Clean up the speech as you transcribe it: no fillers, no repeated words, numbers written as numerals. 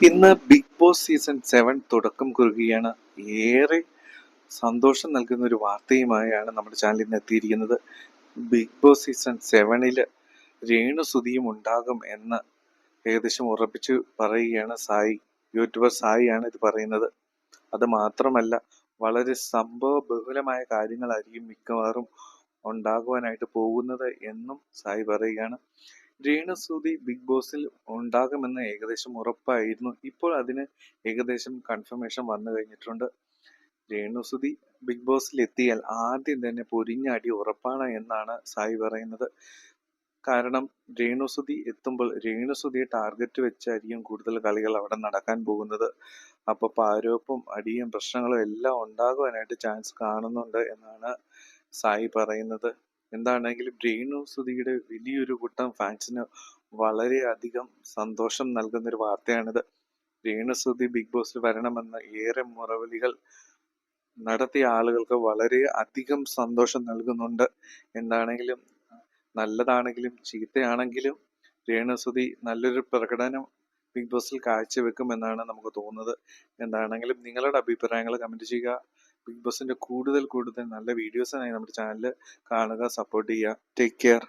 ഇന്ന് big boss season 7 തുടക്കം കുറിക്കുകയാണ്. ഏറെ സന്തോഷം നൽകുന്ന ഒരു വാർത്തയുമായാണ് നമ്മുടെ ചാനൽ ഇന്ന് എത്തിയിരിക്കുന്നത്. ബിഗ് ബോസ് സീസൺ 7 രേണുസുതിയും ഉണ്ടാകും എന്ന് ഏകദേശം ഉറപ്പിച്ചു പറയുകയാണ് സായി. യൂട്യൂബർ സായിയാണ് ഇത് പറയുന്നത്. അത് മാത്രമല്ല, വളരെ സംഭവ ബഹുലമായ കാര്യങ്ങളായിരിക്കും മിക്കവാറും ഉണ്ടാകുവാനായിട്ട് പോകുന്നത് എന്നും സായി പറയുകയാണ്. രേണുസുതി ബിഗ് ബോസിൽ ഉണ്ടാകുമെന്ന് ഏകദേശം ഉറപ്പായിരുന്നു. ഇപ്പോൾ അതിന് ഏകദേശം കൺഫർമേഷൻ വന്നു കഴിഞ്ഞിട്ടുണ്ട്. രേണുസുതി ബിഗ് ബോസിൽ എത്തിയാൽ ആദ്യം തന്നെ പൊരിഞ്ഞടി ഉറപ്പാണ് എന്നാണ് സായി പറയുന്നത്. കാരണം രേണുസുതി എത്തുമ്പോൾ രേണുസുതിയെ ടാർഗറ്റ് വെച്ചായിരിക്കും കൂടുതൽ കളികൾ അവിടെ നടക്കാൻ പോകുന്നത്. അപ്പോൾ പാരോപ്പും അടിയും പ്രശ്നങ്ങളും എല്ലാം ഉണ്ടാകുവാനായിട്ട് ചാൻസ് കാണുന്നുണ്ട് എന്നാണ് സായി പറയുന്നത്. എന്താണെങ്കിലും രേണുസുതിയുടെ വലിയൊരു കൂട്ടം ഫാൻസിന് വളരെയധികം സന്തോഷം നൽകുന്നൊരു വാർത്തയാണിത്. രേണുസുതി ബിഗ് ബോസിൽ വരണമെന്ന് ഏറെ മുറവിളികൾ നടത്തിയ ആളുകൾക്ക് വളരെ അധികം സന്തോഷം നൽകുന്നുണ്ട്. എന്താണെങ്കിലും നല്ലതാണെങ്കിലും ചീത്തയാണെങ്കിലും രേണുസുതി നല്ലൊരു പ്രകടനം ബിഗ് ബോസിൽ കാഴ്ചവെക്കുമെന്നാണ് നമുക്ക് തോന്നുന്നത്. എന്താണെങ്കിലും നിങ്ങളുടെ അഭിപ്രായങ്ങൾ കമന്റ് ചെയ്യുക. ബിഗ് ബോസിന്റെ കൂടുതൽ നല്ല വീഡിയോസിനായി നമ്മുടെ ചാനൽ കാണുക, സപ്പോർട്ട് ചെയ്യുക. Take care.